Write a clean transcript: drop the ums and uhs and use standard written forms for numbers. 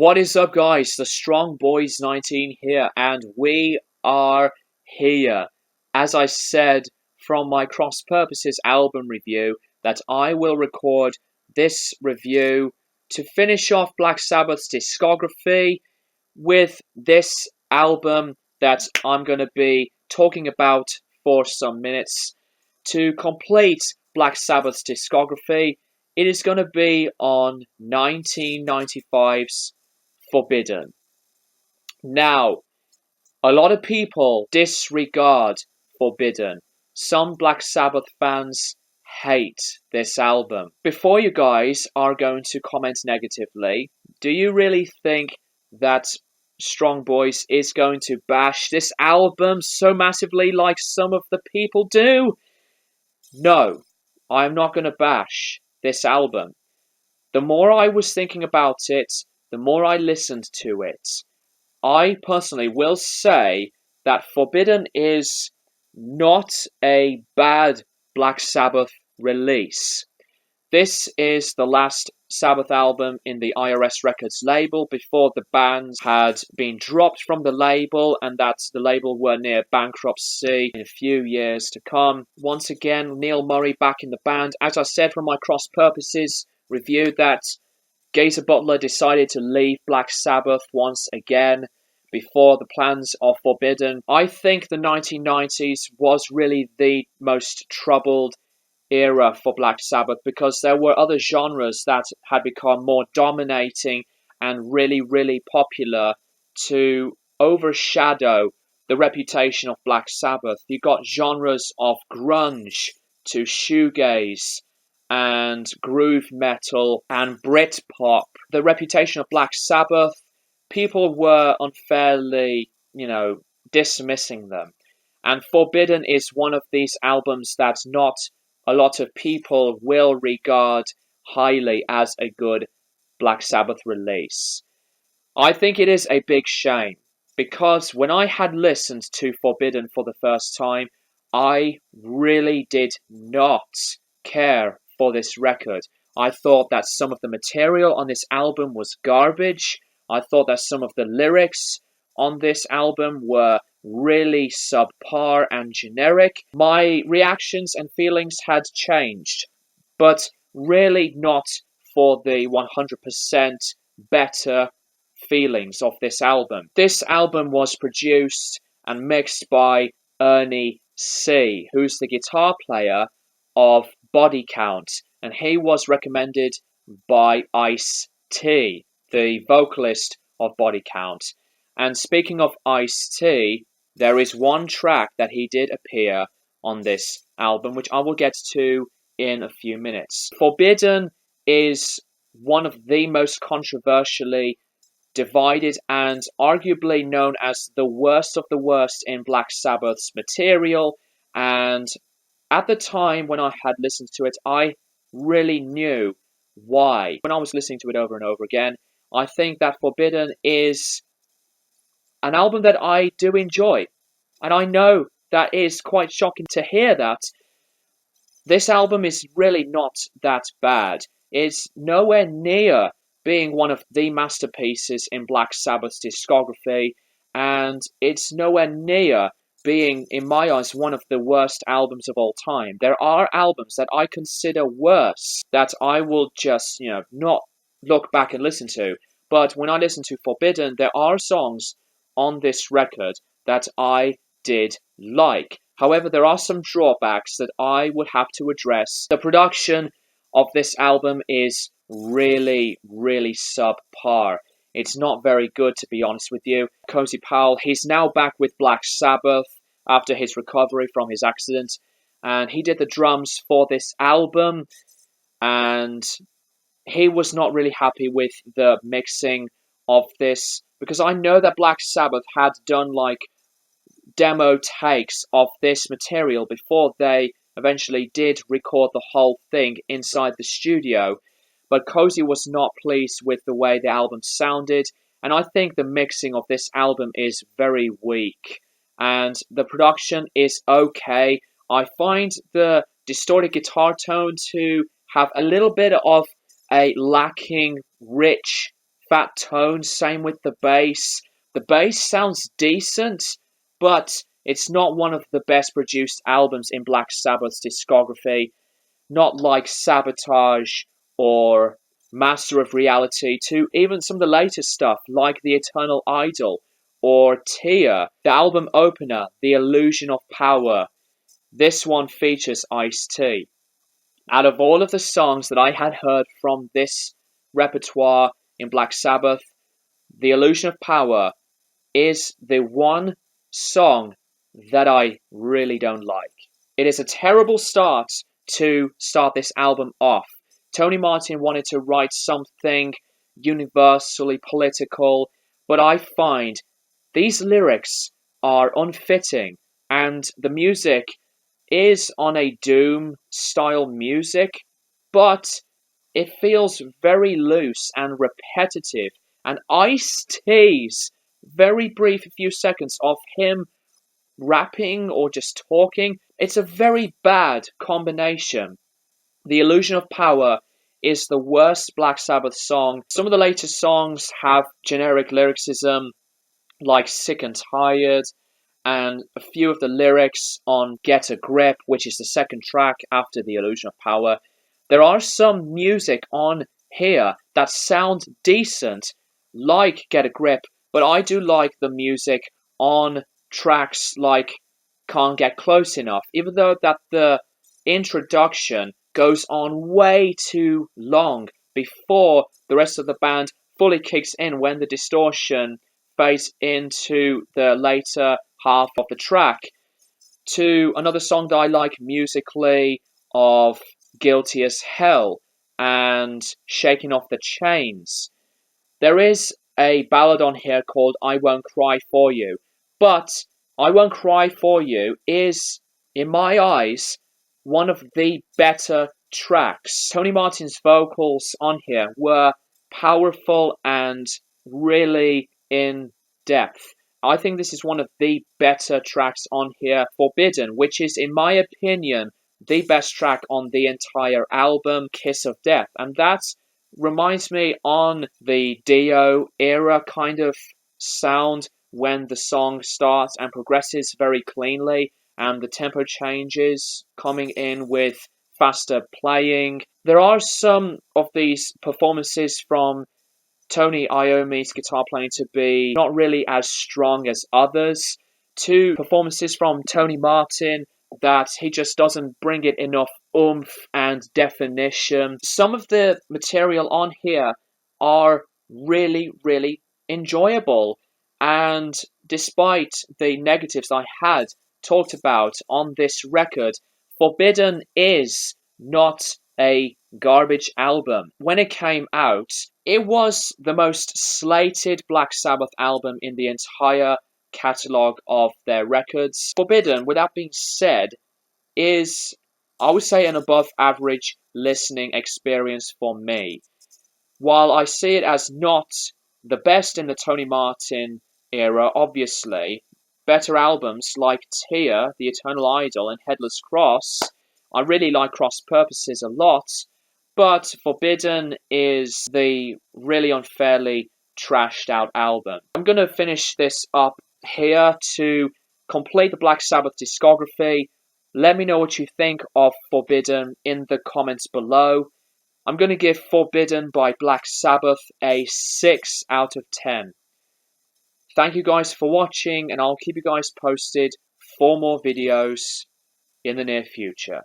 What is up, guys? The Strong Boys 19 here, and we are here. As I said from my Cross Purposes album review, that I will record this review to finish off Black Sabbath's discography with this album that I'm going to be talking about for some minutes. To complete Black Sabbath's discography, it is going to be on 1995's Forbidden. Now, a lot of people disregard Forbidden. Some Black Sabbath fans hate this album. Before you guys are going to comment negatively, do you really think that Strong Boys is going to bash this album so massively like some of the people do? No, I'm not going to bash this album. The more I was thinking about it, the more I listened to it, I personally will say that Forbidden is not a bad Black Sabbath release. This is the last Sabbath album in the IRS Records label before the band had been dropped from the label and that the label were near bankruptcy in a few years to come. Once again, Neil Murray back in the band. As I said from my Cross Purposes review, that Gazer Butler decided to leave Black Sabbath once again before the plans of Forbidden. I think the 1990s was really the most troubled era for Black Sabbath because there were other genres that had become more dominating and really popular to overshadow the reputation of Black Sabbath. You got genres of grunge to shoegaze and groove metal and Britpop. The reputation of Black Sabbath, people were unfairly, dismissing them. And Forbidden is one of these albums that not a lot of people will regard highly as a good Black Sabbath release. I think it is a big shame because when I had listened to Forbidden for the first time, I really did not care for this record. I thought that some of the material on this album was garbage. I thought that some of the lyrics on this album were really subpar and generic. My reactions and feelings had changed, but really not for the 100% better feelings of this album. This album was produced and mixed by Ernie C., who's the guitar player of Body Count, and he was recommended by Ice-T, the vocalist of Body Count. And speaking of Ice-T, there is one track that he did appear on this album, which I will get to in a few minutes. Forbidden is one of the most controversially divided and arguably known as the worst of the worst in Black Sabbath's material, and at the time when I had listened to it, I really knew why. When I was listening to it over and over again, I think that Forbidden is an album that I do enjoy. And I know that is quite shocking to hear that. This album is really not that bad. It's nowhere near being one of the masterpieces in Black Sabbath's discography, and it's nowhere near being, in my eyes, one of the worst albums of all time. There are albums that I consider worse that I will just, not look back and listen to. But when I listen to Forbidden, there are songs on this record that I did like. However, there are some drawbacks that I would have to address. The production of this album is really subpar. It's not very good, to be honest with you. Cozy Powell, he's now back with Black Sabbath after his recovery from his accident, and he did the drums for this album, and he was not really happy with the mixing of this, because I know that Black Sabbath had done demo takes of this material before they eventually did record the whole thing inside the studio. But Cozy was not pleased with the way the album sounded, and I think the mixing of this album is very weak. And the production is okay. I find the distorted guitar tone to have a little bit of a lacking rich fat tones. Same with the bass. The bass sounds decent, but it's not one of the best produced albums in Black Sabbath's discography. Not like Sabotage or Master of Reality, to even some of the later stuff like The Eternal Idol or Tear. The album opener, The Illusion of Power. This one features Ice-T. Out of all of the songs that I had heard from this repertoire in Black Sabbath, The Illusion of Power is the one song that I really don't like. It is a terrible start to start this album off. Tony Martin wanted to write something universally political, but I find these lyrics are unfitting, and the music is on a Doom style music, but it feels very loose and repetitive. And Ice-T's very brief few seconds of him rapping or just talking, it's a very bad combination. The Illusion of Power is the worst Black Sabbath song. Some of the later songs have generic lyricism like Sick and Tired, and a few of the lyrics on Get a Grip, which is the second track after The Illusion of Power. There are some music on here that sound decent, like Get a Grip, but I do like the music on tracks like Can't Get Close Enough, even though that the introduction goes on way too long before the rest of the band fully kicks in when the distortion fades into the later half of the track. To another song that I like musically of Guilty as Hell and Shaking Off the Chains. There is a ballad on here called I Won't Cry For You, but I Won't Cry For You is, in my eyes, one of the better tracks. Tony Martin's vocals on here were powerful and really in depth. I think this is one of the better tracks on here. Forbidden, which is, in my opinion, the best track on the entire album, Kiss of Death. And that reminds me on the Dio era kind of sound when the song starts and progresses very cleanly and the tempo changes, coming in with faster playing. There are some of these performances from Tony Iommi's guitar playing to be not really as strong as others. Two performances from Tony Martin that he just doesn't bring it enough oomph and definition. Some of the material on here are really, really enjoyable. And despite the negatives I had talked about on this record, Forbidden is not a garbage album. When it came out, it was the most slated Black Sabbath album in the entire catalogue of their records. Forbidden, with that being said, is, I would say, an above average listening experience for me. While I see it as not the best in the Tony Martin era, obviously, better albums like Tear, The Eternal Idol, and Headless Cross, I really like Cross Purposes a lot, but Forbidden is the really unfairly trashed out album. I'm going to finish this up here to complete the Black Sabbath discography. Let me know what you think of Forbidden in the comments below. I'm going to give Forbidden by Black Sabbath a 6 out of 10. Thank you guys for watching, and I'll keep you guys posted for more videos in the near future.